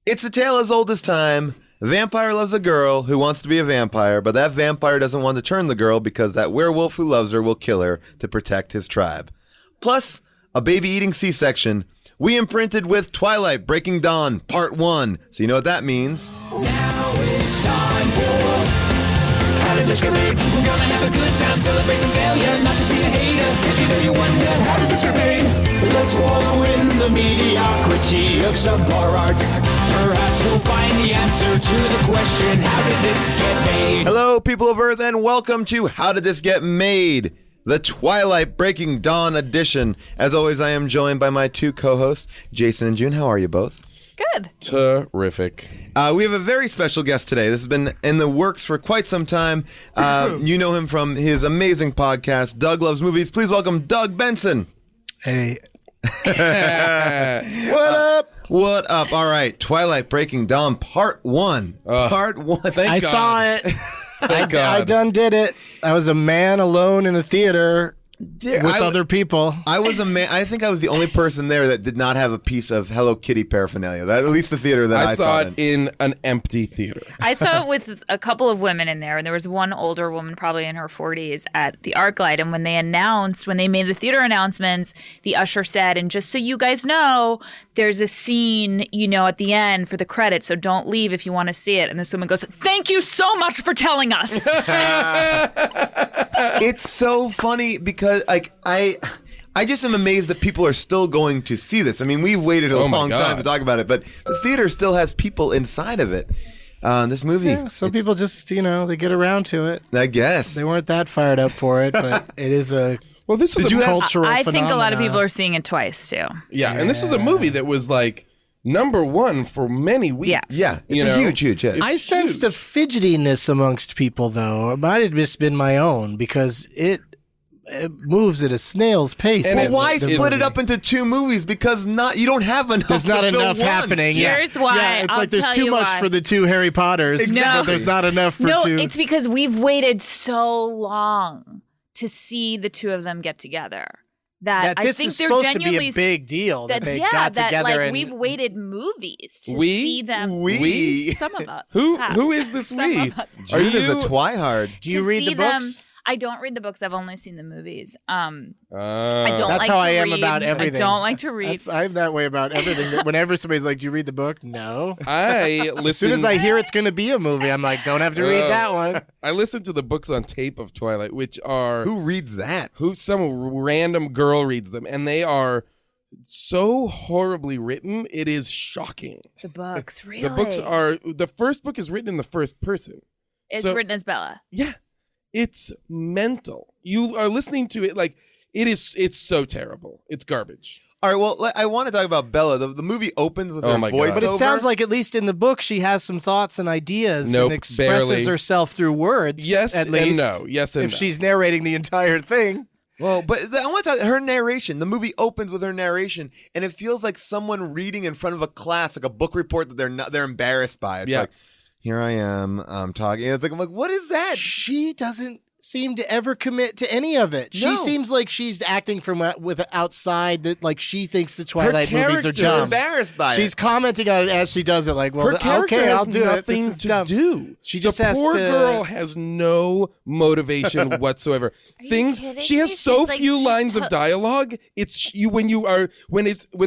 It's a tale as old as time. A vampire loves a girl who wants to be a vampire, but that vampire doesn't want to turn the girl because that werewolf who loves her will kill her to protect his tribe. Plus, a baby-eating C-section. We imprinted with Twilight Breaking Dawn, Part 1. So you know what that means. Now it's time for How Did This Get Made? We're gonna have a good time, celebrate some failure, not just be a hater. Did you know you wonder, how did this get made? Let's wallow in the mediocrity of subpar art. Perhaps we'll find the answer to the question, how did this get made? Hello, people of Earth, and welcome to How Did This Get Made? The Twilight Breaking Dawn edition. As always, I am joined by my two co-hosts, Jason and June. How are you both? Good. Terrific. We have a very special guest today. This has been in the works for quite some time. You know him from his amazing podcast, Doug Loves Movies. Please welcome Doug Benson. Hey. What up? What up? All right. Twilight Breaking Dawn, Part 1. Part 1. Thank God. I saw it. Thank God. I done did it. I was a man alone in a theater with other people. I was a man. I think I was the only person there that did not have a piece of Hello Kitty paraphernalia. At least the theater that I saw it in an empty theater. I saw it with a couple of women in there, and there was one older woman, probably in her 40s, at the ArcLight. And when they made the theater announcements, the usher said, and just so you guys know, there's a scene, at the end for the credits, so don't leave if you want to see it. And this woman goes, thank you so much for telling us. It's so funny because I just am amazed that people are still going to see this. I mean, we've waited a long time to talk about it, but the theater still has people inside of it. This movie. Yeah, some people just, they get around to it. I guess. They weren't that fired up for it, but it is a this was a cultural I phenomenon. think a lot of people are seeing it twice, too. Yeah, and this was a movie that was like number one for many weeks. Yes. Yeah, it's a huge hit. I sensed a fidgetiness amongst people, though. It might have just been my own, because it moves at a snail's pace. And why split it up into two movies? Because you don't have enough. There's not enough happening. Here's why. Yeah, it's I'll like there's tell too you much why. for the two Harry Potters. Exactly. But there's not enough for two. No, it's because we've waited so long to see the two of them get together. That I this think is they're supposed to be genuinely a big deal that they yeah, got that, together. And we've waited movies to We? see them. We? Some of us. Who is this Some we? of us. June is a twihard. do you To read see the books? them- I don't read the books. I've only seen the movies. I don't That's like how to I am read. about everything. I don't like to read. I'm that way about everything. Whenever somebody's like, "Do you read the book?" No. I listen. As soon as I hear it's going to be a movie, I'm like, "Don't have to read that one." I listened to the books on tape of Twilight, which are Who reads that? some random girl reads them, and they are so horribly written. It is shocking. The books, really. The books are the first book is written in the first person. It's So- written as Bella. Yeah, it's mental. You are listening to it like it's so terrible. It's garbage. All right, well, I want to talk about Bella. The movie opens with her my God. voiceover. But it sounds like, at least in the book, she has some thoughts and ideas Nope, and expresses barely. herself through words. Yes at and least, no. Yes and if no. she's narrating the entire thing. Well, but I want to talk her narration. The movie opens with her narration, and it feels like someone reading in front of a class, like a book report that they're embarrassed by. It's like, here I am, I'm talking. And it's like, I'm like, what is that? She doesn't seem to ever commit to any of it. No. She seems like she's acting from with outside, that like she thinks the Twilight movies are character- dumb. Embarrassed by She's it. commenting on it as she does it, like, well, Her character okay, has I'll do it. nothing This is to dumb. do. She just the has poor to. girl has no motivation whatsoever. kidding She me? has so She's like- few she lines of dialogue. It's you when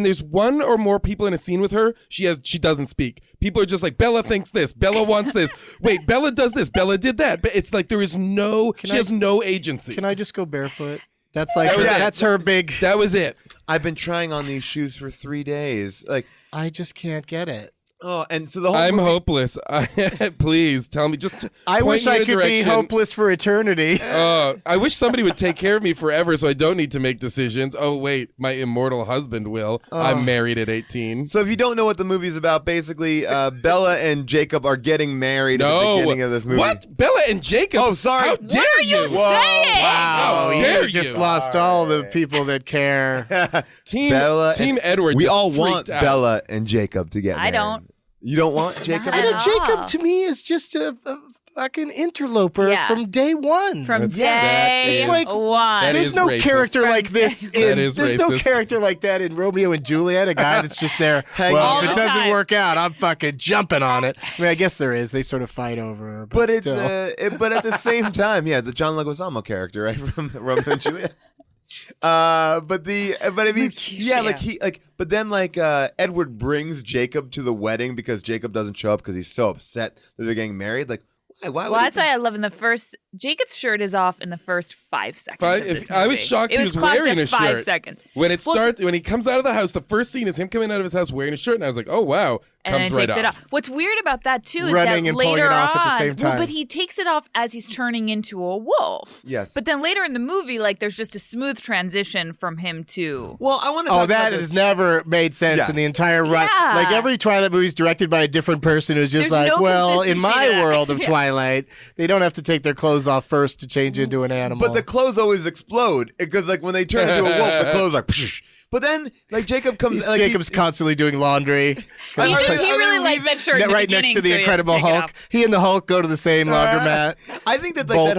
there's one or more people in a scene with her. She doesn't speak. People are just like, Bella thinks this. Bella wants this. Wait, Bella does this. Bella did that. But it's like there is no. She has no agency. Can I just go barefoot? That's like was it. that's her big. That was it. I've been trying on these shoes for 3 days. Like, I just can't get it. oh, and so the whole I'm movie, hopeless. Please tell me. Just I point wish me I in a could be direction. hopeless for eternity. I wish somebody would take care of me forever so I don't need to make decisions. Oh, wait, my immortal husband will. I'm married at 18. So if you don't know what the movie is about, basically, Bella and Jacob are getting married at the beginning of this movie. What? Bella and Jacob? Oh, sorry. How What dare are you saying? How Oh, dare you just lost all the people that care. Team Team Edward We just all freaked want out. Bella and Jacob to get married. I don't. You don't want Jacob? I You know, know. Jacob to me is just a fucking interloper from day one. From That's- day It's like- one. that There's is no racist. character like this That in. is There's no racist. character like that in Romeo and Juliet. A guy that's just there. Hanging Well, out. if it doesn't All the work out, I'm fucking jumping on it. I mean, I guess there is. They sort of fight over her, But it's still. but at the same time, yeah, the John Leguizamo character, right, from Romeo and Juliet. But I mean, yeah, but then Edward brings Jacob to the wedding because Jacob doesn't show up because he's so upset that they're getting married. Like, why? Well, that's why I love in the first. Jacob's shirt is off in the first 5 seconds. Of this I was movie. shocked It he was clocked wearing at a shirt. 5 seconds. When it Well, starts, when he comes out of the house, the first scene is him coming out of his house wearing a shirt, and I was like, oh wow, And comes then right takes it off. off. What's weird about that too is Running that and pulling later it off at the on, same time. Well, but he takes it off as he's turning into a wolf. Yes. But then later in the movie, like there's just a smooth transition from him to. Well, I want to. Oh, that has never made sense Yeah. in the entire run. Yeah. Like every Twilight movie is directed by a different person who's just There's like, no well, in consistency my to that. world of Yeah. Twilight, they don't have to take their clothes off first to change into an animal. But the clothes always explode because, like, when they turn into a wolf, the clothes are. Psh. But then, like, Jacob comes. Like, Jacob's constantly doing laundry. He Are they- really are they liked that shirt in the right next beginning, to the so he has Incredible take it Hulk. off. He and the Hulk go to the same laundromat. I think that like Bulk.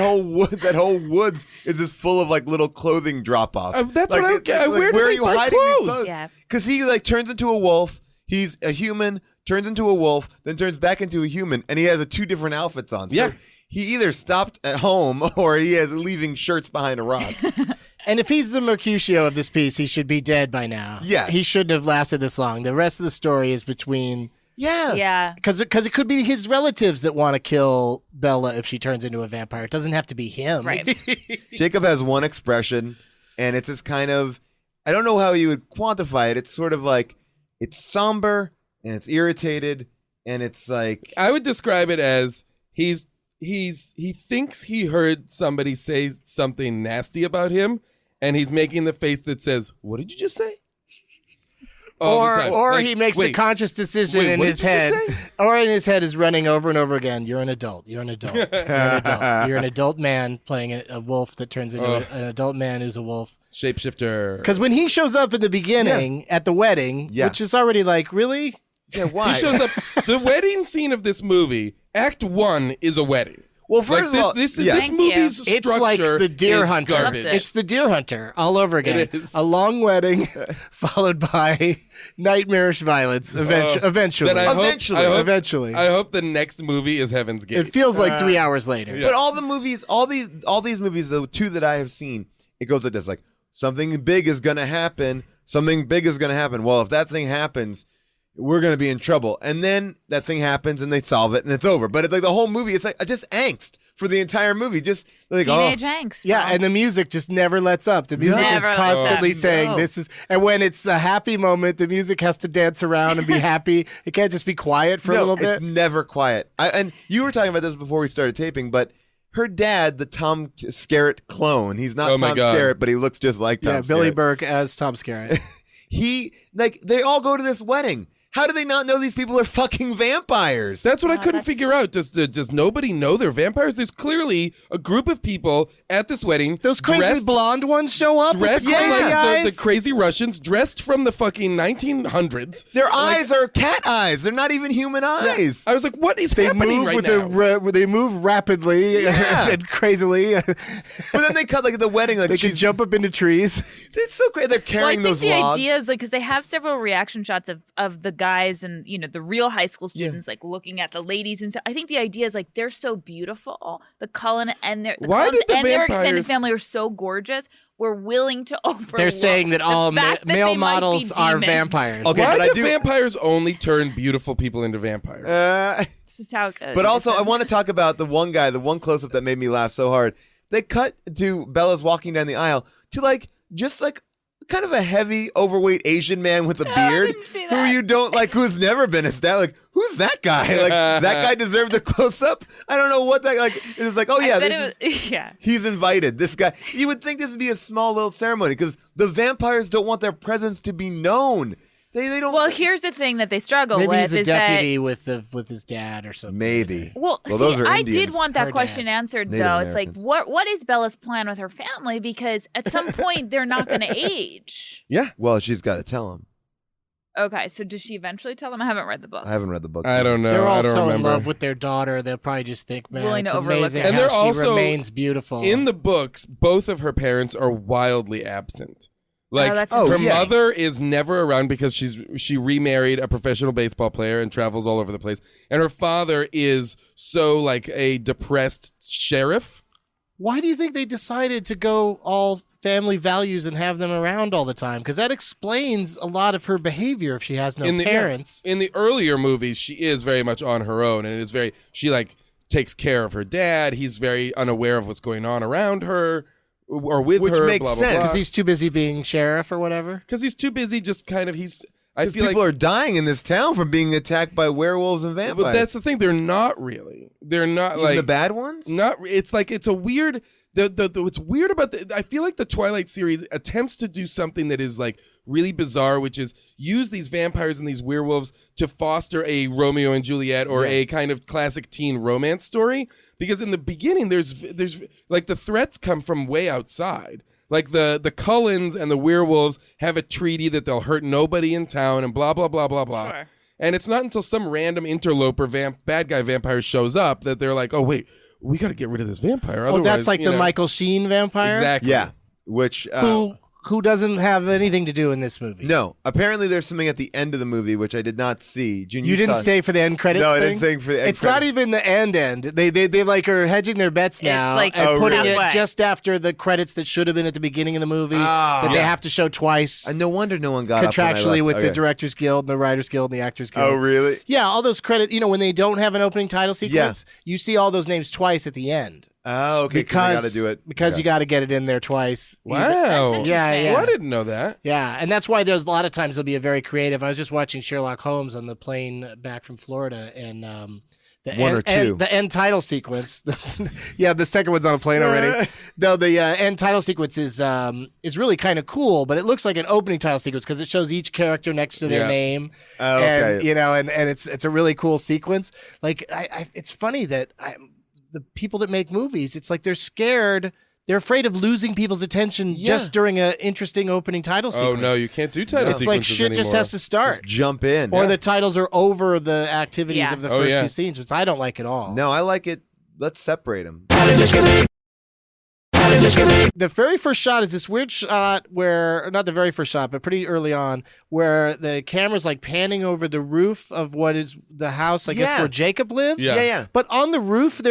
that whole woods is just full of like little clothing drop offs. That's what I don't get. Where do they find clothes? Yeah. Because he like turns into a wolf. He's a human, turns into a wolf, then turns back into a human, and he has 2 different outfits on. So Yeah. he either stopped at home or he is leaving shirts behind a rock. And if he's the Mercutio of this piece, he should be dead by now. Yes. He shouldn't have lasted this long. The rest of the story is between... Yeah. Yeah. Because it could be his relatives that want to kill Bella if she turns into a vampire. It doesn't have to be him. Right. Jacob has one expression, and it's this kind of, I don't know how you would quantify it. It's sort of like, it's somber, and it's irritated, and it's like, I would describe it as he thinks he heard somebody say something nasty about him, and he's making the face that says, "What did you just say?" All the time. Or Like, he makes a wait, conscious decision wait, in what his did you just head. say? Or in his head is running over and over again. You're an adult. You're an adult. You're an adult. You're an adult man playing a wolf that turns into an adult man who's a wolf. Shapeshifter. Because when he shows up in the beginning at the wedding, Yeah. which is already like, really? yeah, why? He shows up. The wedding scene of this movie, Act 1, is a wedding. Well, first Like of all, this yeah. this Thank movie's you. structure It's like the Deer is Hunter. garbage. Loved it. It's the Deer Hunter all over again. It is. A long wedding followed by nightmarish violence eventually. Then I hope- Eventually. I hope, Eventually. I hope the next movie is Heaven's Gate. It feels like 3 hours later. Yeah. But all the movies, all these movies, the 2 that I have seen, it goes like this: like something big is gonna happen. Something big is gonna happen. Well, if that thing happens, we're gonna be in trouble. And then that thing happens, and they solve it, and it's over. But it's like the whole movie, it's like just angst for the entire movie. Just like Teenage angst. Yeah, bro. and the music just never lets up. The music Never is lets constantly up. saying No. this is, and when it's a happy moment, the music has to dance around and be happy. It can't just be quiet for a little bit. It's never quiet. And you were talking about this before we started taping, but her dad, the Tom Skerritt clone, he's not Oh my Tom God. Skerritt, but he looks just like Tom Yeah, Billy Skerritt. Burke as Tom Skerritt. They all go to this wedding. How do they not know these people are fucking vampires? That's what I couldn't that's- figure out. Does nobody know they're vampires? There's clearly a group of people at this wedding. Those crazy dressed, blonde ones show up. with dressed the from crazy like eyes. the crazy Russians, dressed from the fucking 1900s. Their eyes are cat eyes. They're not even human eyes. I was like, what is They happening move right with now? they move rapidly Yeah. and crazily. But then they cut like the wedding, like They can she's jump up into trees. It's so great. They're Well, I carrying think those the logs. idea is like because they have several reaction shots of the guys and the real high school students like looking at the ladies and so I think the idea is like they're so beautiful. The Cullen and their Why Cullens did the and their extended vampires- family are so gorgeous. We're willing to overlook. They're saying that the all fact that male they might be models are demons. vampires. Okay, Why but I do do- vampires only turn beautiful people into vampires? This is how it goes. But also, I want to talk about the one guy, the one close up that made me laugh so hard. They cut to Bella's walking down the aisle to just kind of a heavy, overweight Asian man with a I beard didn't see who that. you don't like, who's never been established. Like, who's that guy? Like, that guy deserved a close up. I don't know what that it was like. Oh yeah, I bet this it is. was, yeah. He's invited. This guy. You would think this would be a small little ceremony because the vampires don't want their presence to be known. They don't. Well, here's the thing that they struggle Maybe with he's a is that deputy with his dad or something. Maybe. Well, see, those are I Indians. did want that Her question dad. answered, Native though. It's like, Americans. what is Bella's plan with her family? Because at some point, they're not going to age. Yeah. Well, she's got to tell him. Okay, so does she eventually tell them? I haven't read the books. I haven't read the book. I don't know. They're all I don't so in remember. love with their daughter, they'll probably just think, man, Willing it's to overlook amazing it. And how they're she also remains beautiful. In the books, both of her parents are wildly absent. Like that's her interesting. mother is never around because she remarried a professional baseball player and travels all over the place. And her father is so like a depressed sheriff. Why do you think they decided to go all family values and have them around all the time? Because that explains a lot of her behavior if she has no parents. In the earlier movies, she is very much on her own, and she like takes care of her dad. He's very unaware of what's going on around her or with Which her. makes sense. Because he's too busy being sheriff or whatever. Because he's too busy. Just kind of I feel People like are dying in this town from being attacked by werewolves and vampires. But that's the thing. They're not really. They're not Even like the bad ones. Not. It's like it's a weird. What's weird about I feel like the Twilight series attempts to do something that is like really bizarre, which is use these vampires and these werewolves to foster a Romeo and Juliet or a kind of classic teen romance story. Because in the beginning, there's like the threats come from way outside. Like the Cullens and the werewolves have a treaty that they'll hurt nobody in town and blah blah blah blah blah. Sure. And it's not until some random interloper bad guy vampire shows up that they're like, oh wait, we got to get rid of this vampire. Oh, Otherwise, that's like the know. Michael Sheen vampire? Exactly. Yeah, which Who doesn't have anything to do in this movie? no. Apparently, there's something at the end of the movie which I did not see. June, You didn't saw- stay for the end credits No, I thing? didn't stay for the end It's not credits. even the end. They like are hedging their bets now like and putting halfway. it just after the credits that should have been at the beginning of the movie that they have to show twice No wonder no one got up when I contractually left. with the Okay. Directors Guild and the Writers Guild and the Actors Guild. Oh, really? Yeah, all those credits, when they don't have an opening title sequence, you see all those names twice at the end. Oh, okay. I got to do it Because Okay. you got to get it in there twice. Wow. That's Yeah, interesting. yeah. Well, I didn't know that. Yeah, and that's why there's a lot of times they'll be a very creative. I was just watching Sherlock Holmes on the plane back from Florida, and the One end, or two. the end title sequence. Yeah, the second one's on a plane already. No, the end title sequence is really kind of cool, but it looks like an opening title sequence because it shows each character next to their Yeah. name. Oh, okay. And it's a really cool sequence. Like it's funny that the people that make movies, it's like they're scared. They're afraid of losing people's attention just during an interesting opening title sequence. Oh no, you can't do title It's like sequences shit just anymore. has to start. Jump in. Or the titles are over the activities Yeah. of the Oh, first yeah. few scenes, which I don't like at all. No, I like it. Let's separate them. The very first shot is this weird shot where, not the very first shot, but pretty early on, where the camera's like panning over the roof of what is the house, I guess, Yeah. where Jacob lives. Yeah. Yeah. But on the roof,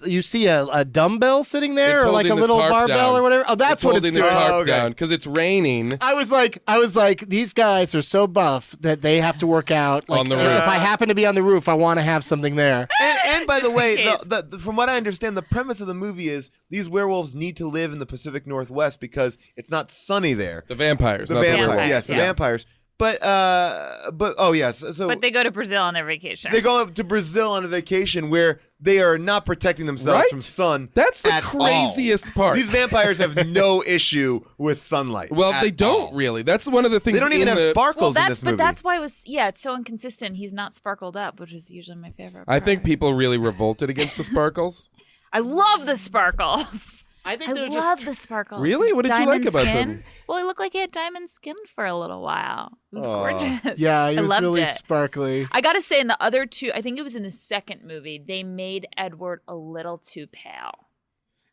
you see a dumbbell sitting there, It's or like a holding the little tarp barbell down. or whatever. Oh, that's what holding it's the doing. tarp Oh, okay. down because it's raining. I was like, these guys are so buff that they have to work out. Like, On the if roof. I happen to be on the roof, I want to have something there. And by the way, Case. from what I understand, the premise of the movie is these werewolves need to live in the Pacific Northwest because it's not sunny there. The vampires. The not vampires, vampires, yes, the yeah. vampires. But oh yes, so But they go to Brazil on their vacation. they go up to Brazil on a vacation where they are not protecting themselves Right? from sun. That's the at craziest all. part. These vampires have no issue with sunlight. Well, at they don't all. really. That's one of the things. They don't even in have the, sparkles in this movie. but that's why it's so inconsistent. He's not sparkled up, which is usually my favorite. I think part. people really revolted against the sparkles. I love the sparkles. I think I they're love just the sparkles. Really? What did you like Diamond about skin. them? Well, he looked like he had diamond skin for a little while. It was Aw. gorgeous. Yeah, he I was loved really it. sparkly. I gotta say, in the other two, I think it was in the second movie, they made Edward a little too pale.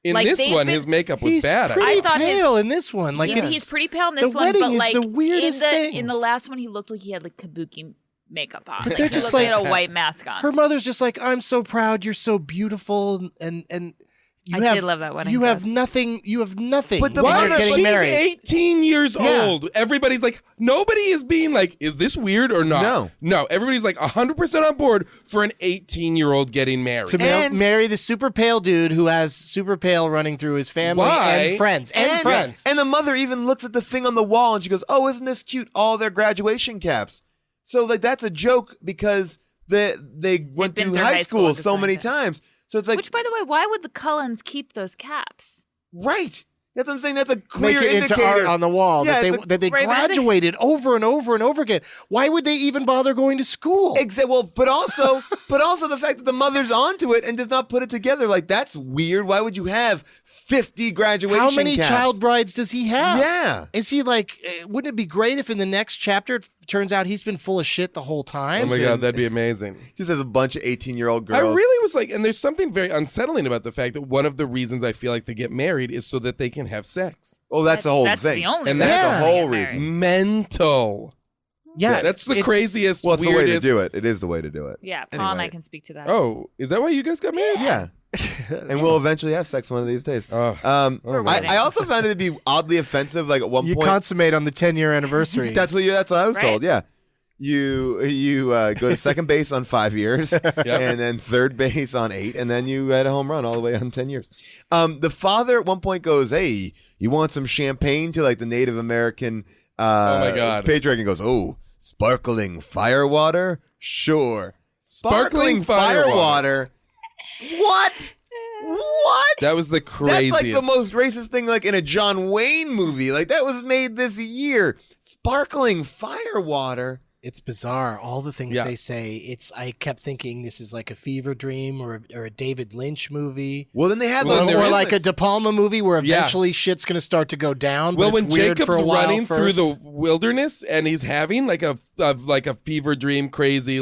In Like, this they've one, been- his makeup was He's bad. pretty I thought his- pale in this one. Like He's pretty pale in this the one, wedding but is like the weirdest thing. in the last one, he looked like he had like kabuki makeup on. But Like, they're he just looked he like- had a white mask on. Her mother's just like, I'm so proud. You're so beautiful, and you I have did love that wedding You have dress. nothing. You have nothing. But the when mother- you're Why? getting She's married. 18 years Yeah. old. Everybody's like, nobody is being like, is this weird or not? No. Everybody's like 100% on board for an 18-year-old getting married. To And- marry the super pale dude who has super pale running through his family Why? and friends and friends. And the mother even looks at the thing on the wall and she goes, "Oh, isn't this cute? All their graduation caps." So like that's a joke because they went been through through high high school school so many designs it. times. So it's like Which, by the way, why would the Cullens keep those caps? right. That's what I'm saying. That's a clear Make it indicator. into art on the wall Yeah, that they graduated over and over and over again. Why would they even bother going to school? Exactly. Well, but also the fact that the mother's onto it and does not put it together, like that's weird. Why would you have 50 graduation How many caps? child brides does he have? Yeah. Is he like? Wouldn't it be great if in the next chapter it turns out he's been full of shit the whole time? Oh my God, that'd be amazing. Just as a bunch of 18-year-old girls. I really was like, and there's something very unsettling about the fact that one of the reasons I feel like they get married is so that they can have sex. Oh, that's the whole That's thing. the only And reason that's the to whole get married. reason. Mental. Yeah, That's the it's- craziest, Well, it's the way to weirdest. do it. It is the way to do it. Yeah, Paul and I Anyway. can speak to that. Oh, is that why you guys got married? Yeah. And we'll eventually have sex one of these days. Oh. wedding. I also found it to be oddly offensive. Like at one You point, consummate on the 10-year anniversary. that's what I was Right. told. Yeah, you go to second base on 5 years, and then third base on 8, and then you had a home run all the way on 10 years. The father at one point goes, "Hey, you want some champagne?" to like the Native American Oh my God. patriarch, and goes, "Oh, sparkling firewater? Sure, Sparkling firewater. What? What? That was the That's craziest. like the most racist thing, like in a John Wayne movie. Like that was made this year. Sparkling firewater. It's bizarre. All the things Yeah. they say. I kept thinking this is like a fever dream or a David Lynch movie. Well, then they had Well, those. there Or is- like a De Palma movie where Yeah. eventually shit's going to start to go down. Well, but when it's weird Jacob's for a while running through first. the wilderness and he's having like a fever dream, crazy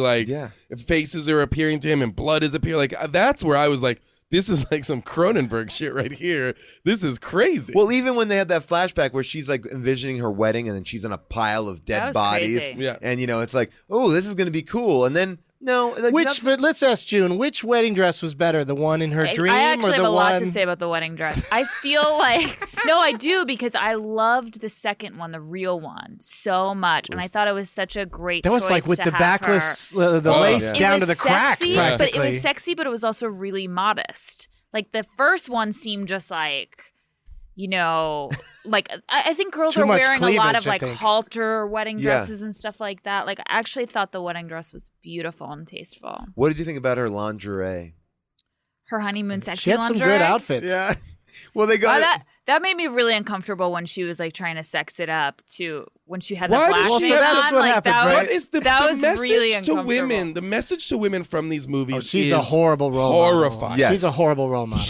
faces are appearing to him and blood is appearing. Like that's where I was like, this is like some Cronenberg shit right here. This is crazy. Well, even when they had that flashback where she's like envisioning her wedding and then she's on a pile of That dead was bodies, crazy. Yeah. and it's like, oh, this is going to be cool, and then no, like, But let's ask June, which wedding dress was better, the one in her dream I actually or the have a one? lot to say about the wedding dress. I feel like no, I do because I loved the second one, the real one, so much, and I thought it was such a great. That was choice like with to the have backless, the Oh, lace yeah. down It to was the crack. sexy, Practically. but it was sexy, but it was also really modest. Like the first one seemed just like, like I think girls Too are much wearing a lot cleavage, of I like think. halter wedding Yeah. dresses and stuff like that. Like I actually thought the wedding dress was beautiful and tasteful. what did you think about her lingerie? Her honeymoon sexy She had some lingerie. good outfits. Yeah. Well, they Oh, got that made me really uncomfortable when she was like trying to sex it up to when she had the Why black does she thing have to- on. That's what like, happens, that right? What was, is the that was message really to uncomfortable. women? The message to women from these movies Oh, she's is a horrible role horrifying. model. Yes. She's a horrible role model.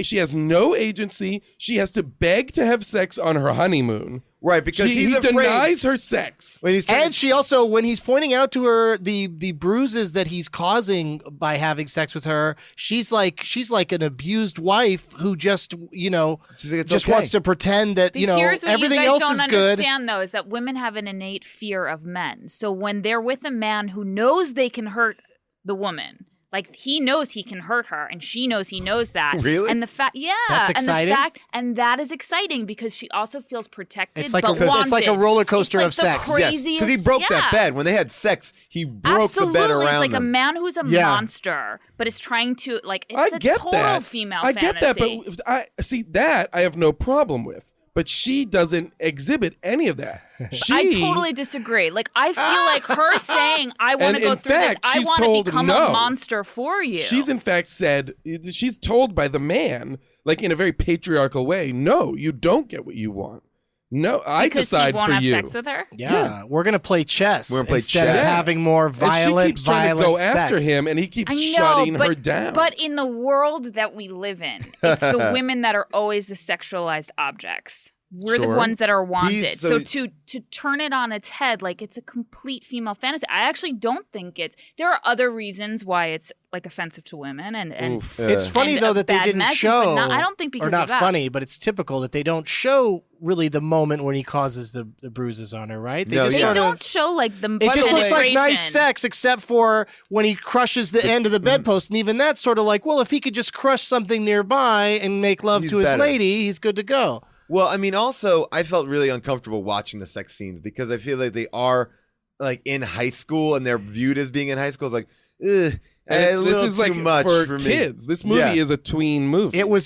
She has no agency. She has to beg to have sex on her honeymoon. right because He he's afraid denies her sex. when he's trying And she also, when he's pointing out to her the bruises that he's causing by having sex with her, she's like an abused wife who just She's like, "It's just okay." wants to pretend that But you know here's what everything you guys else don't is good. understand, though, is that women have an innate fear of men. So when they're with a man who knows they can hurt the woman, like he knows he can hurt her, and she knows he knows that. Really? And the fact, yeah, That's and exciting? and that is exciting because she also feels protected. It's like but it's like a wanted. roller coaster It's of like the sex. yes, craziest, he broke that yeah. bed when they had sex. He broke Absolutely. the bed around It's like them. a man who's a Yeah. monster, but is trying to like. It's I a get total that. female I fantasy. get that, but if I see that I have no problem with. But she doesn't exhibit any of that. I totally disagree. Like I feel like her saying, "I want And to go in through fact, this. I she's want to told become no. a monster for you." She's in fact said, she's told by the man, like in a very patriarchal way, no, you don't get what you want. No, I because decide he won't for have you. sex with her. Yeah, we're gonna play chess. We're gonna play instead of chess. having more violent, and she keeps trying to go violent after sex. him, and he keeps I know, shutting but, her down. But in the world that we live in, it's the women that are always the sexualized objects. We're the Sure. ones that are wanted. so- So to turn it on its head, like it's a complete female fantasy. I actually don't think it's. There are other reasons why it's like offensive to women, and Oof. It's funny and though a that they bad didn't message, show. but not- I don't think because or not of that. funny, but it's typical that they don't show really the moment when he causes the bruises on her. Right? No, They yeah. don't show like the. It just looks like nice penetration. sex, except for when he crushes the end of the bedpost, and even that's sort of like, well, if he could just crush something nearby and make love He's to his better. lady, he's good to go. Well, I mean, also, I felt really uncomfortable watching the sex scenes because I feel like they are like in high school and they're viewed as being in high school. It's like, ugh, And a little this is too like much for me. kids. This movie Yeah. is a tween movie. It was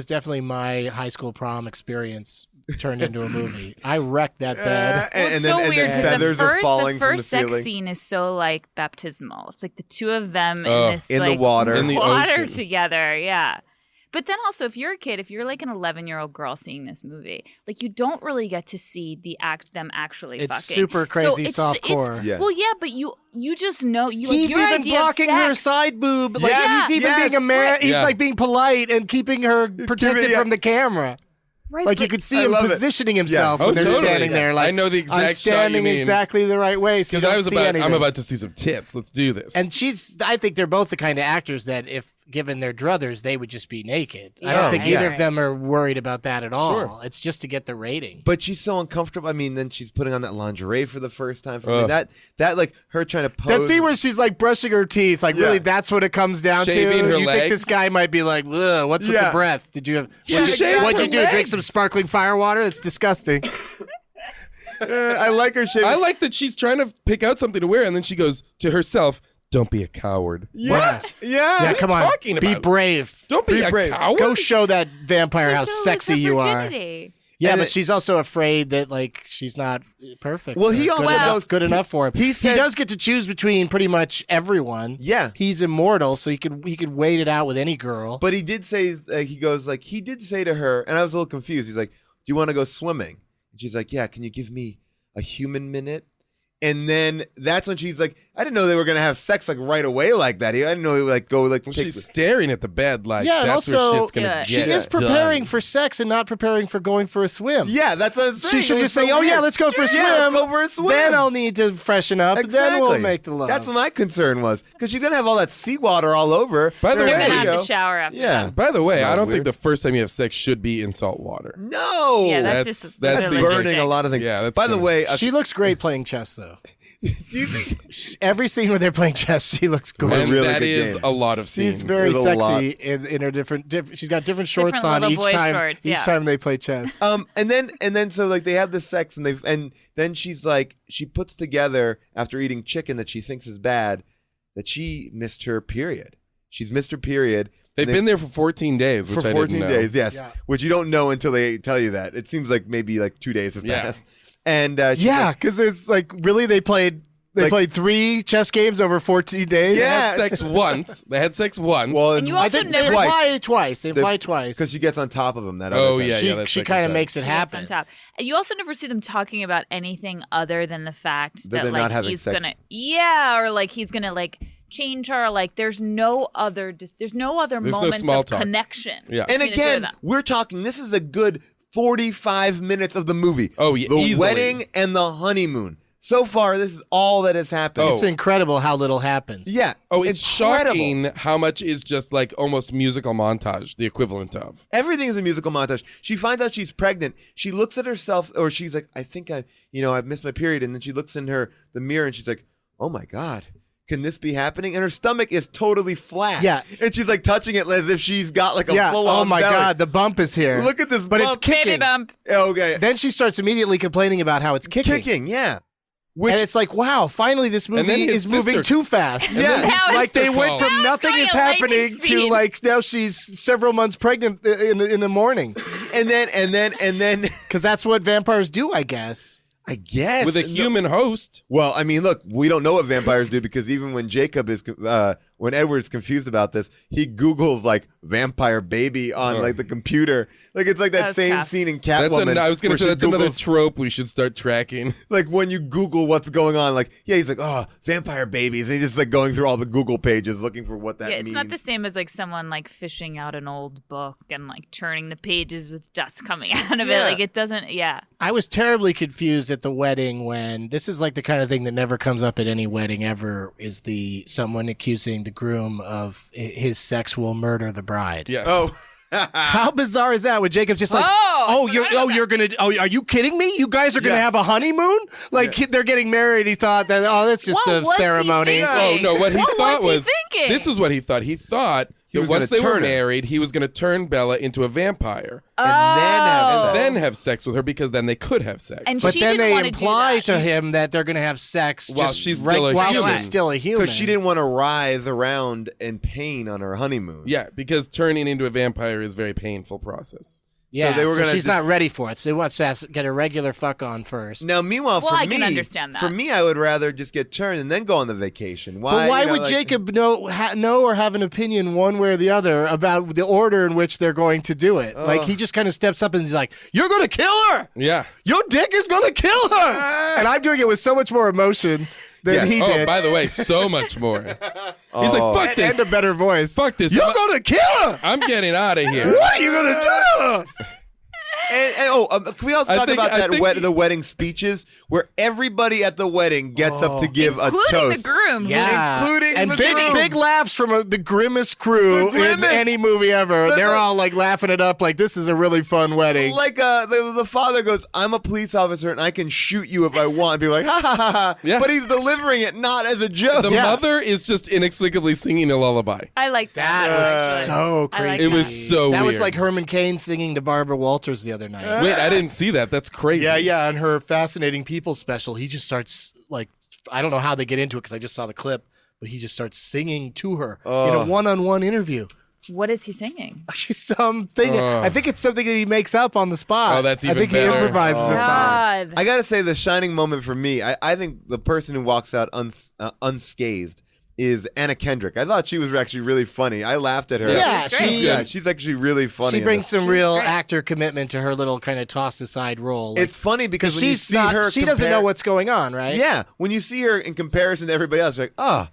definitely my high school prom experience turned into a movie. I wrecked that bed. Well, it's and so then, weird and then 'cause feathers the first, are falling the first from the sex ceiling. scene is so like baptismal. It's like the two of them Oh, in this in the like, water. In the water ocean. together. Yeah. But then also, if you're a kid, if you're like an 11-year-old girl seeing this movie, like you don't really get to see them actually It's fucking. super crazy So softcore. Yeah. Well, yeah, but you just know you. He's like, your even idea of blocking her sex- side boob. Like Yeah, he's even yes, being a man. right. He's Yeah. like being polite and keeping her protected yeah. from the camera. Right, Like you but- could see I him love it. positioning himself Yeah. when Oh, they're totally. standing there. Like I know the exact I'm shot you standing mean. exactly the right way, so you Because don't see I'm anything. about to see some tits. Let's do this. And I think they're both the kind of actors that if given their druthers, they would just be naked. I Yeah, don't think I either agree. of them are worried about that at all. Sure. It's just to get the rating. But she's so uncomfortable. I mean, then she's putting on that lingerie for the first time. For me. Ugh. That like her trying to pose. That scene where she's like brushing her teeth, like Yeah. really that's what it comes down Shaving to. her You think this legs? guy might be like, ugh, what's with Yeah. the breath? Did you have Yeah, what'd you, exactly. what'd you Her do? Drink legs. some sparkling fire water? That's disgusting. I like her shaving. I like that she's trying to pick out something to wear, and then she goes to herself, "Don't be a coward." What? Yeah. Yeah, come on. talking Be about? brave. Don't be, Be a brave. coward. Go show that vampire how She'll lose sexy her you are. virginity. Yeah, And but it- she's also afraid that like she's not perfect. Well, he or also good enough, goes- good enough for him. he said- does get to choose between pretty much everyone. Yeah. He's immortal, so he could wait it out with any girl. But he did say he did say to her, and I was a little confused. He's like, "Do you want to go swimming?" And she's like, "Yeah. Can you give me a human minute?" And then that's when she's like, "I didn't know they were gonna have sex like right away like that. I didn't know he would like go like Well, take." she's staring at the bed like Yeah, and that's also- where shit's gonna Yeah. get She is preparing done. for sex and not preparing for going for a swim. Yeah, that's what I'm saying. She should It was just say, so "Oh yeah, weird. let's go for a swim. Yeah, let's go for a swim. Then I'll need to freshen up. Then we'll make the love." That's what my concern was, because she's gonna have all that seawater all over. By the They're way, gonna There you have go. to shower after. Yeah. that. By the way, Smells I don't weird. think the first time you have sex should be in salt water. No. Yeah, That's- just that's really burning logistics. a lot of things. Yeah, that's By the gonna- way, She looks great playing chess, though. do you think Every scene where they're playing chess, she looks Well, great. And really that good is game. a lot of scenes. She's very There's a lot. sexy in her different. She's got different shorts Different on little each boy time. shorts, each yeah. time they play chess. and then so like they have this sex and then she's like she puts together after eating chicken that she thinks is bad that she missed her period. She's missed her period. They've and been there for 14 days, which for I 14 didn't know. days, yes. Yeah. Which you don't know until they tell you that. It seems like maybe like 2 days have Yeah. passed. And she's Yeah, like, because there's like really they played Like- 3 chess games over 14 days. They Yeah. had sex once. They had sex once. well, And you I also think they never imply twice. They imply twice. because she gets on top of him. That Oh, other time. yeah, she that's she second kind of time. makes it She gets happen. on top. And you also never see them talking about anything other than the fact That that they're like not having he's sex. gonna or like he's gonna like change her. Like there's no other There's no moments small of talk. connection. Yeah. And between the two of again, them. we're talking. This is a good 45 minutes of the movie. Oh, yeah, the easily. wedding and the honeymoon. So far, this is all that has happened. Oh. It's incredible how little happens. Yeah. Oh, it's incredible. shocking how much is just like almost musical montage, the equivalent of. Everything is a musical montage. She finds out she's pregnant. She looks at herself, or she's like, I think I've missed my period. And then she looks in the mirror and she's like, oh my God, can this be happening? And her stomach is totally flat. Yeah. And she's like touching it as if she's got like a Yeah. full on Oh my belly. God, the bump is here. Look at this But bump. it's kicking. Baby bump. Okay. Then she starts immediately complaining about how it's kicking. Kicking, yeah. And it's like, wow, finally this then movie his is moving sister- too fast. And Yeah. then Now like it's they the went call. from Now it's nothing going is at lightning happening to speed. like now she's several months pregnant in the morning. and then Because that's what vampires do, I guess. I guess With a human host. Well, I mean, look, we don't know what vampires do because even when when Edward's confused about this, he Googles like vampire baby on like the computer. Like it's like that That's same tough. scene in That's Catwoman. I was going where to say she that's another Googles- trope we should start tracking. like when you Google what's going on, like he's like, oh, vampire babies, and he's just like going through all the Google pages looking for what that Yeah, it's means. not the same as like someone like fishing out an old book and like turning the pages with dust coming out of it. Yeah. Like it doesn't. Yeah. I was terribly confused at the wedding when this is like the kind of thing that never comes up at any wedding ever is someone accusing the groom of his sex will murder the bride. Yes. Oh, How bizarre is that? When Jacob's just like, Oh, I forgot about that. are you kidding me? You guys are gonna Yeah. have a honeymoon? Like they're getting married. He thought that that's just What a was he ceremony. thinking? Oh, no, what he What thought was he thinking? This is what he thought. He thought that was once gonna they were turn her. married, he was going to turn Bella into a vampire and then have Oh. sex. then have sex with her because then they could have sex. And But she then didn't they wanna do imply that. to him that they're going to have sex While just she's right still a while human. she's still a human. because she didn't want to writhe around in pain on her honeymoon. Yeah, because turning into a vampire is a very painful process. Yeah, so they were gonna she's just, not ready for it. So he wants to get a regular fuck on first. Now, meanwhile, Well, for I me, can understand that. For me, I would rather just get turned and then go on the vacation. Why? But why you know, would like- Jacob know or have an opinion one way or the other about the order in which they're going to do it? Like, he just kind of steps up and he's like, "You're going to kill her! Yeah. Your dick is going to kill her!" And I'm doing it with so much more emotion than he Oh, did. by the way, so much more. He's like, fuck this. And a better voice. Fuck this. You're going to kill her! I'm getting out of here. What are you going to do to her? Can we also I talk think- about I think- the wedding speeches where everybody at the wedding gets up to give a Including toast? the groom. Yeah. Including and the big, groom. big laughs from the grimmest crew The grimmest. in any movie ever. The- They're all like laughing it up like this is a really fun wedding. Like the father goes, "I'm a police officer and I can shoot you if I want." People are like, "Ha ha ha ha!" Yeah. But he's delivering it not as a joke. The mother is just inexplicably singing a lullaby. I like that. That was so I crazy. like It was so That weird. was like Herman Cain singing to Barbara Walters the other night. Wait, I didn't see that. That's crazy. Yeah, on her Fascinating People special, he just starts like, I don't know how they get into it because I just saw the clip, but he just starts singing to her in a one-on-one interview. What is he singing? Something. I think it's something that he makes up on the spot. Oh, that's even I think better. he improvises a song. God. I gotta say, the shining moment for me, I think the person who walks out unscathed is Anna Kendrick. I thought she was actually really funny. I laughed at her. Yeah, she's actually really funny. She in brings this. some real actor commitment to her little kind of tossed aside role. Like, It's funny because when you she's see not. her, She doesn't know what's going on, right? Yeah, when you see her in comparison to everybody else, you're like, oh,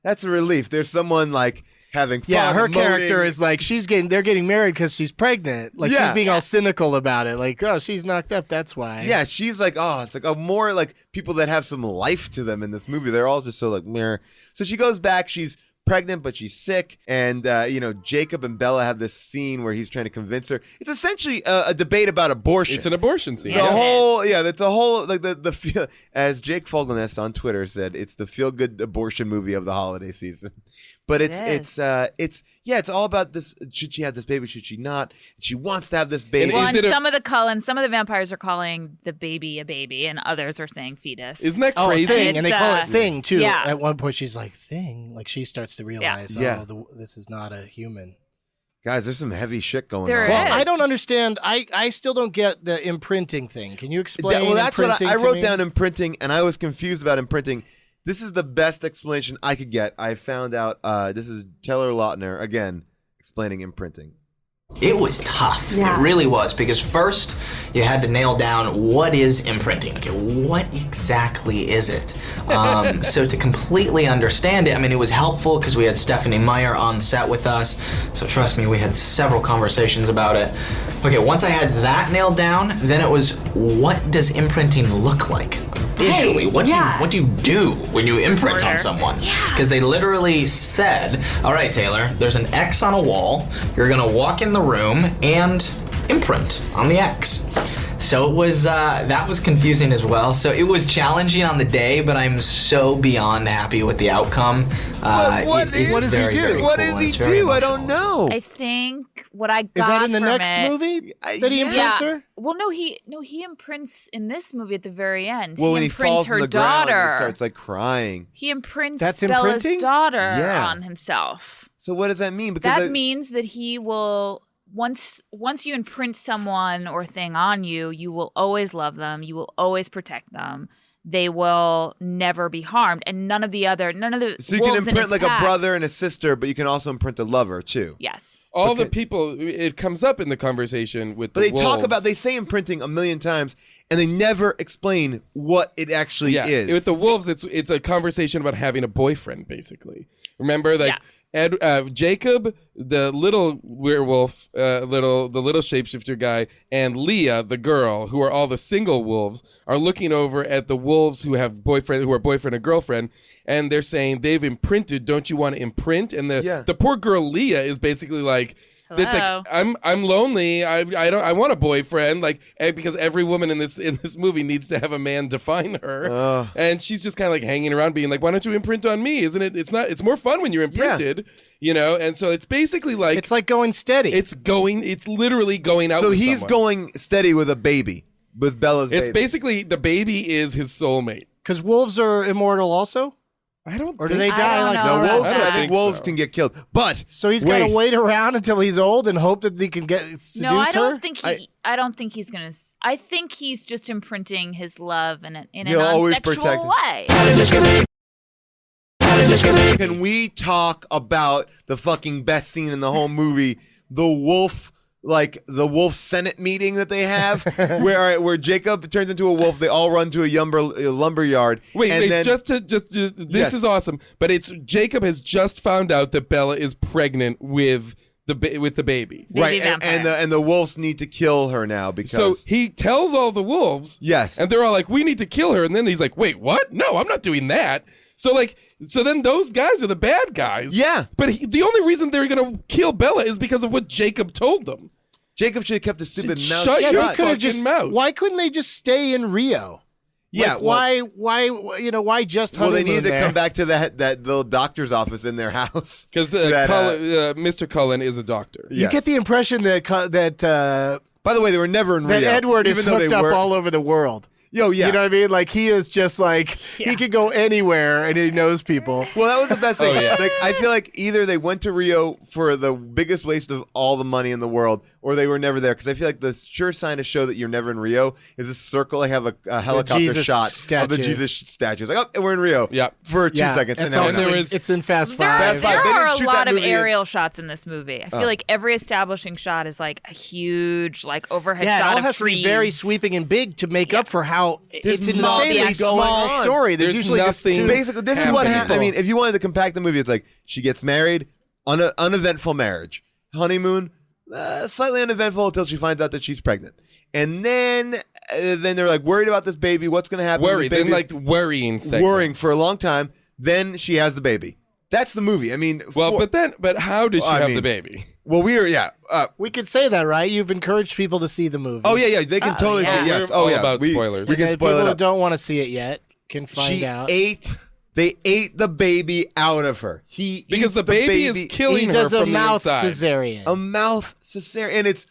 that's a relief. There's someone like having fun. Yeah, her emoting. character is like they're getting married because she's pregnant. Like Yeah. she's being all cynical about it. Like, oh, she's knocked up. That's why. Yeah, she's like, oh, it's like a more like people that have some life to them in this movie. They're all just so like, meh. So she goes back. She's pregnant, but she's sick. And, Jacob and Bella have this scene where he's trying to convince her. It's essentially a debate about abortion. It's an abortion scene. That's a whole, like the feel, as Jake Fogelnest on Twitter said, it's the feel good abortion movie of the holiday season. But it's all about this. Should she have this baby? Should she not? She wants to have this baby. Well, Is and it a- some of the vampires are calling the baby a baby, and others are saying fetus. Isn't that Oh, crazy? thing, and they call it It's, thing too. yeah. At one point, she's like thing, like she starts to realize, Yeah. this is not a human. Guys, there's some heavy shit going There on. is. Well, I don't understand. I still don't get the imprinting thing. Can you explain? That's what imprinting I to wrote me? down imprinting, and I was confused about imprinting. This is the best explanation I could get. I found out this is Taylor Lautner, again, explaining imprinting. It was tough. It really was, because first you had to nail down what is imprinting. Okay, what exactly is it? So to completely understand it, I mean, it was helpful because we had Stephanie Meyer on set with us. So trust me, we had several conversations about it. Okay, once I had that nailed down, then it was, what does imprinting look like? Visually, what do you do when you imprint on someone? Because they literally said, all right, Taylor, there's an X on a wall. You're going to walk in the room and imprint on the X. So it was that was confusing as well. So it was challenging on the day, but I'm so beyond happy with the outcome. What does he do? What does he do? I don't know. I think what I got Is that in the from next it- movie that he imprints her? Well, no, he imprints in this movie at the very end. Well, when he imprints falls her on the ground, daughter. he starts like crying. He imprints That's Bella's imprinting? daughter Yeah. on himself. So what does that mean? Because That means that he will once you imprint someone or thing on you, you will always love them. You will always protect them. They will never be harmed, and none of the so you can wolves in imprint his like pack- a brother and a sister, but you can also imprint a lover too. Yes. All the people, it comes up in the conversation with But the they talk wolves. about, they say imprinting a million times, and they never explain what it actually is. With the wolves, it's a conversation about having a boyfriend, basically. Remember, like Jacob, the little werewolf, the little shapeshifter guy, and Leah, the girl, who are all the single wolves, are looking over at the wolves who are boyfriend and girlfriend, and they're saying they've imprinted. Don't you want to imprint? And the poor girl Leah is basically like. It's Hello. like I'm lonely. I want a boyfriend. Like because every woman in this movie needs to have a man define her, and she's just kind of like hanging around, being like, "Why don't you imprint on me? Isn't it? It's not. It's more fun when you're imprinted, you know." And so it's basically like It's like going steady. It's literally going out. So with he's someone. going steady with a baby, with Bella's It's baby. basically the baby is his soulmate. Because wolves are immortal also? I don't. Or do think they so. die like know. No, Alright. wolves. I I think wolves so. can get killed. But So he's got to wait around until he's old and hope that he can seduce No, I her? don't think I don't think he's gonna. I think he's just imprinting his love in a He'll always protect non-sexual it. way. Can we talk about the fucking best scene in the whole movie? The wolf Senate meeting that they have, where Jacob turns into a wolf. They all run to a lumber yard. Wait, then, just this Yes. is awesome. But it's Jacob has just found out that Bella is pregnant with the baby. right, Baby and the wolves need to kill her now because So he tells all the wolves. Yes. And they're all like, "We need to kill her." And then he's like, "Wait, what? No, I'm not doing that." So then those guys are the bad guys. Yeah. But the only reason they're going to kill Bella is because of what Jacob told them. Jacob should have kept the stupid mouth Shut shut. your They could have fucking mouth. Why couldn't they just stay in Rio? Yeah, Like, why just Well, they honeymoon needed to there? come back to that little doctor's office in their house Because That, Mr. Cullen is a doctor. You Yes. get the impression that By the way, they were never in Rio. Edward is even though hooked they up were. all over the world. Yo, yeah. You know what I mean? Like he is just like he could go anywhere and he knows people. Well, that was the best thing. Oh, yeah. Like, I feel like either they went to Rio for the biggest waste of all the money in the world, or they were never there. Because I feel like the sure sign to show that you're never in Rio is a circle. They have a helicopter Jesus shot of the statue. Jesus statue. It's like, oh, we're in Rio. Yeah. For 2 Yeah, seconds. it's now we're also not. there is- it's in Fast There, Five. Fast Five. They there didn't are a shoot lot that of movie in- aerial shots in this movie. I feel like every establishing shot is like a huge, like overhead Yeah, it shot all of has trees. to be very sweeping and big to make up for how it's an nothing insanely going small on. story. There's usually just nothing two. Basically, this is what happening. happened. I mean, if you wanted to compact the movie, it's like she gets married, uneventful marriage, honeymoon, slightly uneventful until she finds out that she's pregnant, and then they're like worried about this baby. What's going to happen? to Worried. this Then baby? worrying segment. Worrying for a long time. Then she has the baby. That's the movie. I mean, Well, but how did she Well, I have mean- the baby? well, we were We could say that, right? You've encouraged people to see the movie. oh yeah, they can totally yeah. say yes. We're Oh all yeah, about spoilers. We can Okay, spoil people it that up. don't want to see it yet can find She out. They ate the baby out of her. He Because eats the baby is killing He her does a from the mouth inside. cesarean. a mouth cesarean, and it's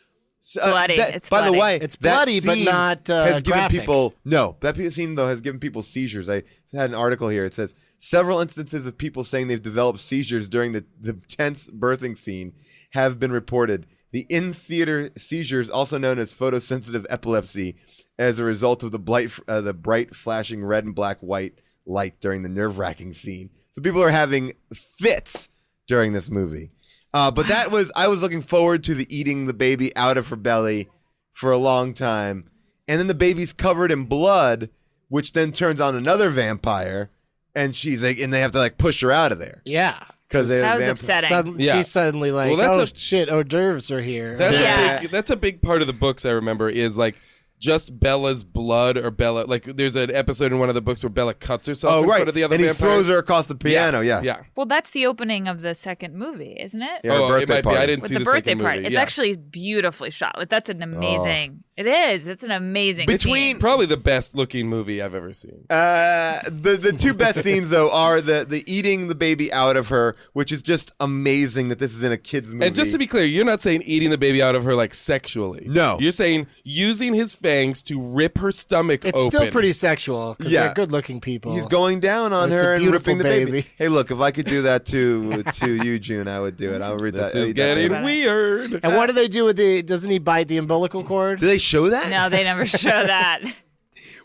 Bloody. It's by the bloody. way, It's that bloody, but scene not, has given graphic. people that scene though has given people seizures. I had an article here. It says several instances of people saying they've developed seizures during the tense birthing scene have been reported. The in-theater seizures, also known as photosensitive epilepsy, as a result of the bright flashing red and black white light during the nerve-wracking scene. So people are having fits during this movie. But I was looking forward to the eating the baby out of her belly for a long time. And then the baby's covered in blood, which then turns on another vampire. And she's like, and they have to like push her out of there. Yeah. Because That was upsetting. Yeah. She's suddenly like, Well, that's oh shit, hors d'oeuvres are here. That's a big part of the books I remember is like just Bella's blood or Bella. Like there's an episode in one of the books where Bella cuts herself Oh, in right. front of the other And he vampires. throws her across the piano. Yes. Yeah. Yeah. Well, that's the opening of the second movie, isn't it? Yeah, her Oh, it birthday might be. party. I didn't With see the the birthday second party. movie. It's Yeah. actually beautifully shot. Like that's an amazing. It is. It's an amazing. Between- scene. Probably the best looking movie I've ever seen. The two best scenes though are the eating the baby out of her, which is just amazing that this is in a kid's movie. And just to be clear, you're not saying eating the baby out of her like sexually. No. You're saying using his fangs to rip her stomach It's open. still pretty sexual because Yeah. they're good-looking people. he's going down on It's her a and beautiful ripping the baby. baby. Hey, look, if I could do that to you, June, I would do it. I'll read This that. is eat that getting baby. weird. And what do they do with the? Doesn't he bite the umbilical cord? Do they show that? No, they never show that.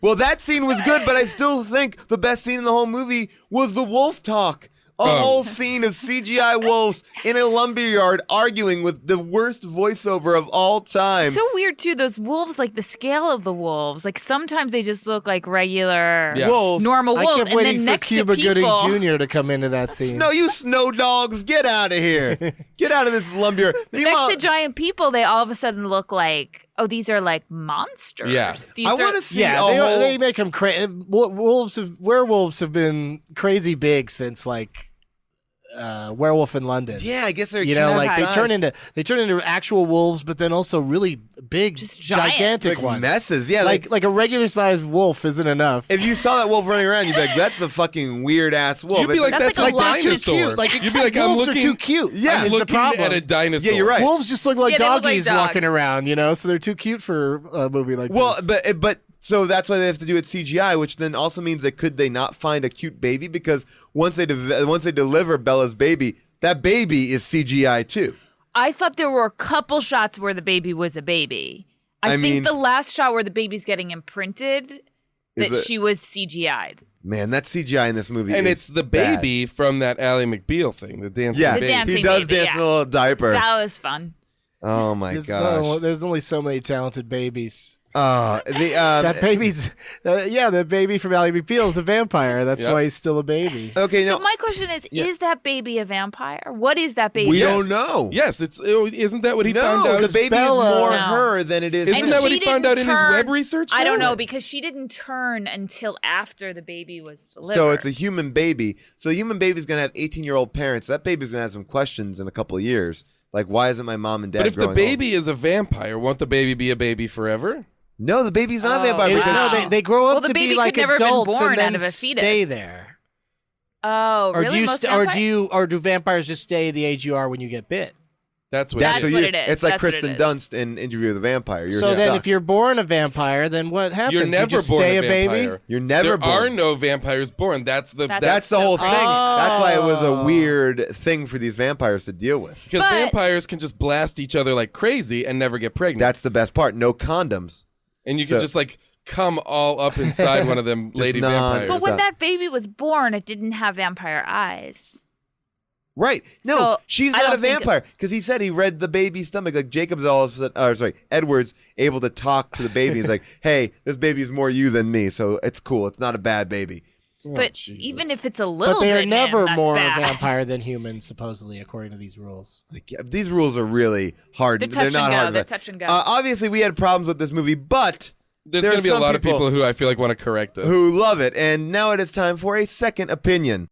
Well, that scene was good, but I still think the best scene in the whole movie was the wolf talk. A whole scene of CGI wolves in a lumberyard arguing with the worst voiceover of all time. So weird too. Those wolves, like the scale of the wolves, like sometimes they just look like regular Yeah. Wolves. normal I wolves, kept and waiting then for next Cuba to Gooding people, Jr. to come into that scene. No, you snow dogs, get out of here. Get out of this lumberyard. next to giant people, they all of a sudden look like, oh, these are like monsters. Yeah. These I are, want to see Yeah, a whole... they make them crazy. Werewolves have been crazy big since like Werewolf in London. Yeah, I guess they're You know, huge like size. they turn into actual wolves, but then also really big, Just giant. gigantic like ones. messes. Yeah, Like a regular sized wolf isn't enough. if you saw that wolf running around, you'd be like, "That's a fucking weird ass wolf." You'd be like, That's that's like a a lot too dinosaur. cute. Like You'd be like, I'm wolves looking, are too cute. Yeah, is looking the problem. at a dinosaur. Yeah, you're right. Wolves just look like Yeah, they look like doggies dogs. walking around, you know, so they're too cute for a movie like well, this. but So that's why they have to do it CGI, which then also means that could they not find a cute baby? Because once they deliver Bella's baby, that baby is CGI too. I thought there were a couple shots where the baby was a baby. I think the last shot where the baby's getting imprinted, that she was CGI'd. Man, that CGI in this movie And is it's the baby from that Ally McBeal thing, the dancing Yeah, baby. The dancing he does baby, dance in a little diaper. That was fun. Oh my gosh. There's only so many talented babies. That baby's, the baby from Ally McBeal is a vampire. That's why he's still a baby. Okay, So now my question is that baby a vampire? What is that baby? we don't know. Yes, isn't that what he found No, out? the baby Bella- is more No. her than it is. Isn't And that what she he found out in didn't his web turn- research? I don't though? know, because she didn't turn until after the baby was delivered. So it's a human baby. So a human baby's gonna have 18-year-old parents. That baby's gonna have some questions in a couple of years. Like, why isn't my mom and dad? But if the growing baby old? is a vampire, won't the baby be a baby forever? No, the baby's not a vampire. wow. Because No, they grow up Well, the to baby be could like never have been adults born and then out of a fetus. stay there. Oh, Or really? do vampires just stay the age you are when you get bit? That's what That's it is. what it is. It's like That's what it Kristen is. Dunst in Interview with a Vampire. You're So then, stuck. if you're born a vampire, then what happens? You're never you just born stay a a baby. vampire. You're never There born. are no vampires born. That's the That's the whole thing. That's why it was a Oh. weird thing for these vampires to deal with. because But- vampires can just blast each other like crazy and never get pregnant. That's the best part. No condoms. and you can so- just like come all up inside one of them lady non- vampires. But when So- that baby was born, it didn't have vampire eyes. Right. No, So, she's I not a don't think- vampire because he said he read the baby's stomach. Like Jacob's Edward's able to talk to the baby. He's like, hey, this baby's more you than me. So it's cool. It's not a bad baby. But Jesus. even if it's a little But they are bit never him, that's more bad. a vampire than human, supposedly, according to these rules. Like, yeah, these rules are really hard. They're touch not and go. hard. They're touch and go. Obviously, we had problems with this movie, but There's going to be a some lot of people who I feel like want to correct us. who love it. And now it is time for a second opinion.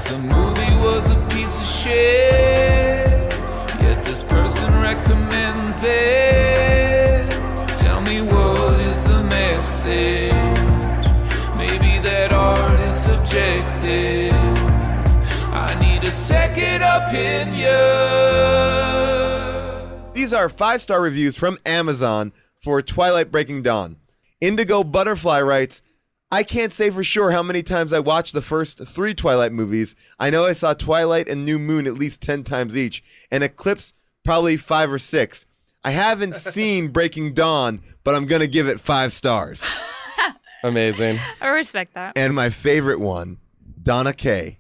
The movie was a piece of shit, yet this person recommends it. Tell me what is the message? Maybe that art is subjective. I need a second opinion. These are 5-star reviews from Amazon for Twilight Breaking Dawn. Indigo Butterfly writes, I can't say for sure how many times I watched the first 3 Twilight movies. I know I saw Twilight and New Moon at least 10 times each, and Eclipse probably 5 or 6. I haven't seen Breaking Dawn, but I'm going to give it 5 stars. Amazing. I respect that. And my favorite one, Donna Kaye.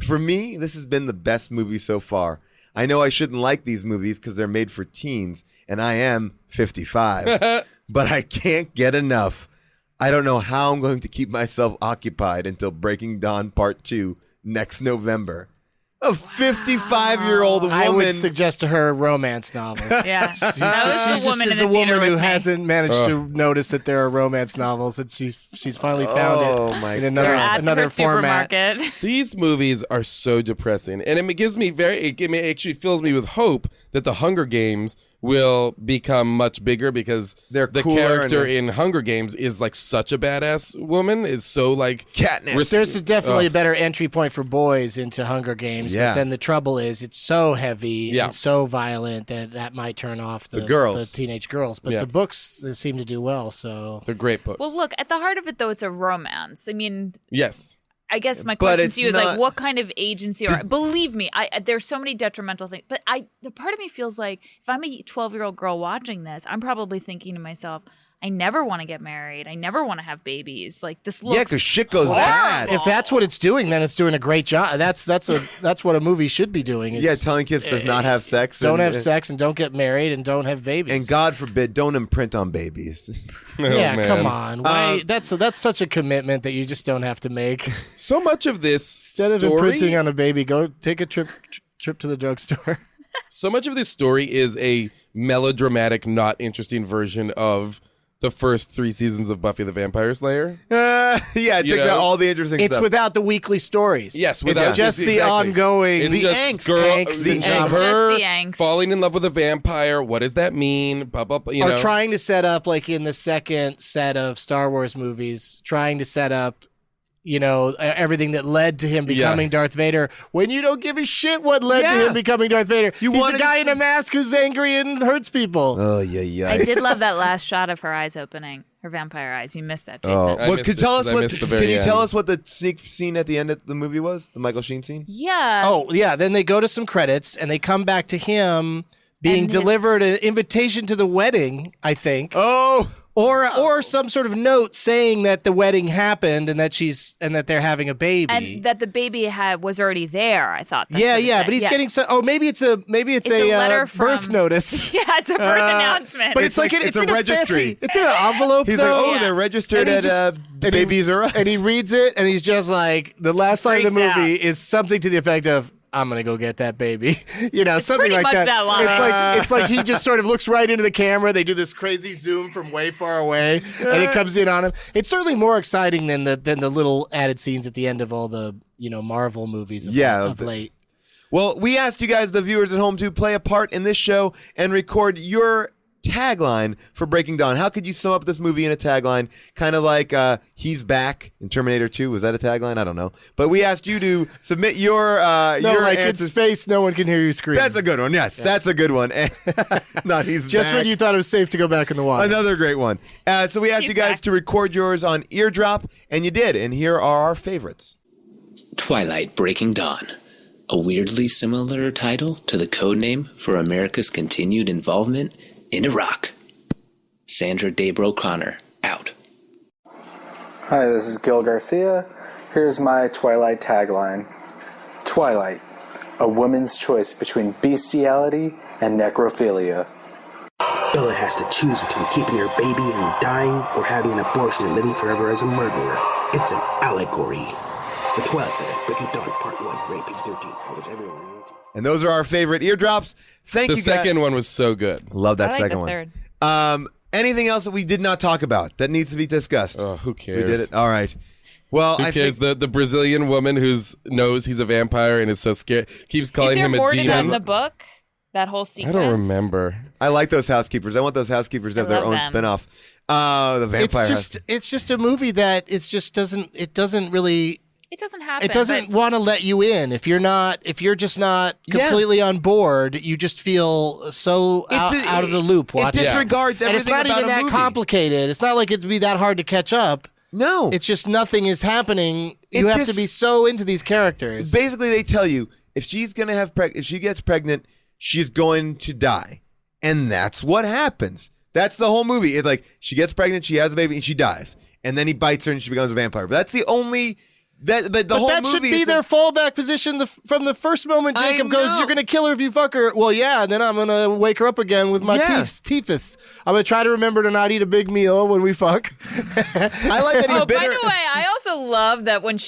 For me, this has been the best movie so far. I know I shouldn't like these movies because they're made for teens, and I am 55, but I can't get enough. I don't know how I'm going to keep myself occupied until Breaking Dawn Part 2 next November. A 55-year-old woman. I would suggest to her a romance novel. Yeah. She That was the just woman in is the a theater woman who with me. hasn't managed to notice that there are romance novels, and she's finally found Oh, it my in They're at another her format. supermarket. These movies are so depressing, and it gives me it actually fills me with hope that the Hunger Games will become much bigger because They're the cooler character and- in Hunger Games is like such a badass woman, is so like Katniss. There's definitely a better entry point for boys into Hunger Games, Yeah. but then the trouble is it's so heavy Yeah. and so violent that might turn off the girls. the teenage girls. But Yeah. the books they seem to do well. So they're great books. Well, look, at the heart of it, though, it's a romance. I mean, yes. I guess my But question it's to you is not- like, what kind of agency? Or believe me, there's so many detrimental things. But the part of me feels like if I'm a 12-year-old girl watching this, I'm probably thinking to myself, I never want to get married. I never want to have babies. Like this looks. Yeah, because shit goes bad. if that's what it's doing, then it's doing a great job. That's what a movie should be doing. Is Yeah, telling kids does not have sex. don't and- have sex and don't get married and don't have babies. And God forbid, don't imprint on babies. yeah, man. come on. Why? That's such a commitment that you just don't have to make. So much of this Instead of story, imprinting on a baby, go take a trip to the drugstore. so much of this story is a melodramatic, not interesting version of the first 3 seasons of Buffy the Vampire Slayer. Yeah, it You takes out know? all the interesting It's stuff. without the weekly stories. Yes, It's without just the exactly. ongoing. It's The just angst. Angst The and angst. her Just the angst. falling in love with a vampire. What does that mean? Blah, blah, blah, you or know. trying to set up, like in the second set of Star Wars movies, trying to set up everything that led to him becoming Darth Vader, when you don't give a shit what led to him becoming Darth Vader. He's a guy in a mask who's angry and hurts people. Oh, yeah. I did love that last shot of her eyes opening, her vampire eyes. You missed that, Jason. Oh, well, can you tell end. us what the sneak scene at the end of the movie was? The Michael Sheen scene? Yeah. Oh, yeah. Then they go to some credits and they come back to him being delivered an invitation to the wedding, I think. Oh. Or some sort of note saying that the wedding happened and that they're having a baby, and that the baby was already there. I thought. But he's getting some. Oh, maybe it's a letter birth notice. Yeah, it's a birth announcement. But it's like it's a in a registry. It's in an envelope. He's though. like, they're registered at Babies R Us. And he reads it, and he's just like, the last line of the Freaks movie out. is something to the effect of, "I'm gonna go get that baby," something pretty like much that. that line. It's like he just sort of looks right into the camera. They do this crazy zoom from way far away, and it comes in on him. It's certainly more exciting than the little added scenes at the end of all the Marvel movies of late. Well, we asked you guys, the viewers at home, to play a part in this show and record your tagline for Breaking Dawn. How could you sum up this movie in a tagline? Kind of like he's back in Terminator 2. Was that a tagline? I don't know. But we asked you to submit your answers. In space, no one can hear you scream. That's a good one. Yes, that's a good one. Not he's just back. when you thought it was safe to go back in the water. Another great one. So we asked you guys to record yours on Eardrop, and you did. And here are our favorites. Twilight Breaking Dawn. A weirdly similar title to the codename for America's continued involvement in Iraq. Sandra Daybro Connor, out. Hi, this is Gil Garcia. Here's my Twilight tagline. Twilight, a woman's choice between bestiality and necrophilia. Bella has to choose between keeping her baby and dying or having an abortion and living forever as a murderer. It's an allegory. The Twilight Saga, Breaking Dawn, Part 1, rate page 13. How was everyone? And those are our favorite eardrops. Thank you The guys. second one was so good. Love that I like second the one. third. Anything else that we did not talk about that needs to be discussed? Oh, who cares? We did it. All right. Well, Who cares? The Brazilian woman who knows he's a vampire and is so scared keeps calling Is there him more a to that demon. in the book? That whole I sequence. don't remember. I like those housekeepers. I want those housekeepers to have their love own them. spinoff. The vampire. It's just a movie that it doesn't really. It doesn't happen. It doesn't but want to let you in. If you're just not completely on board, you just feel so out of the loop watching. It disregards and it's everything not about even a that movie. complicated. It's not like it'd be that hard to catch up. No. It's just nothing is happening. You have to be so into these characters. Basically, they tell you if she's gonna have if she gets pregnant, she's going to die, and that's what happens. That's the whole movie. It's like she gets pregnant, she has a baby, and she dies, and then he bites her, and she becomes a vampire. But that's the only. But the whole that movie should be their fallback position from the first moment Jacob goes, "You're going to kill her if you fuck her." Well, yeah, and then I'm going to wake her up again with my typhus. I'm going to try to remember to not eat a big meal when we fuck. I like that he bit by her. the way, I also love that when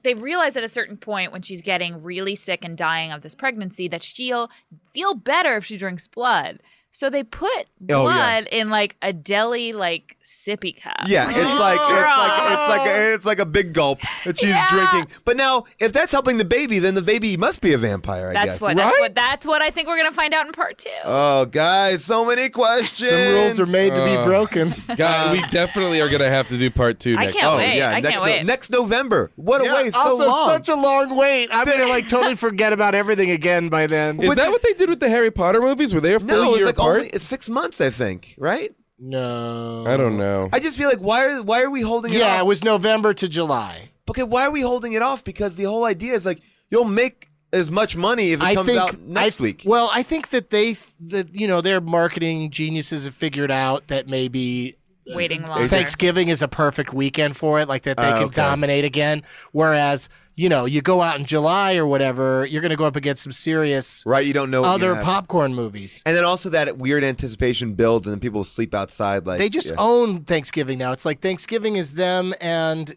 they realize at a certain point when she's getting really sick and dying of this pregnancy that she'll feel better if she drinks blood. So they put blood in like a deli like sippy cup. Yeah, it's like a big gulp that she's drinking. But now, if that's helping the baby, then the baby must be a vampire. I guess. That's what I think we're gonna find out in part 2. Oh, guys, so many questions. Some rules are made to be broken. God, we definitely are going to have to do part 2 next. can't wait. Yeah, I can't wait. Next November. What a waste! So also, long. such a long wait. I'm going to totally forget about everything again by then. Is that what they did with the Harry Potter movies? Were they a full No, it's year like apart? it's 6 months, I think. Right? No. I don't know. I just feel like why are we holding it off? Yeah, it was November to July. Okay, why are we holding it off? Because the whole idea is like you'll make as much money if it comes out next week. Well, I think that their marketing geniuses have figured out that maybe Waiting longer. Thanksgiving is a perfect weekend for it, like that they can dominate again. Whereas, you go out in July or whatever, you're going to go up against some serious right, you don't know other popcorn movies. And then also that weird anticipation builds and then people sleep outside. Like they just own Thanksgiving now. It's like Thanksgiving is them and,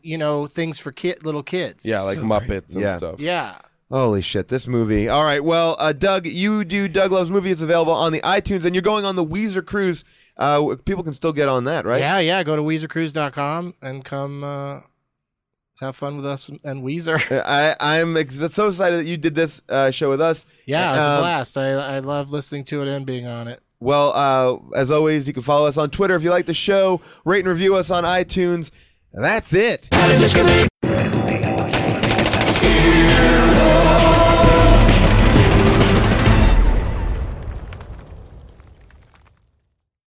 things for little kids. Yeah, like Muppets and stuff. Yeah. Holy shit, this movie. All right, well, Doug, you do Doug Loves Movie. It's available on the iTunes, and you're going on the Weezer cruise. People can still get on that, right? Yeah. Go to WeezerCruise.com and come have fun with us and Weezer. I'm so excited that you did this show with us. Yeah, it was a blast. I love listening to it and being on it. Well, as always, you can follow us on Twitter if you like the show. Rate and review us on iTunes. And that's it.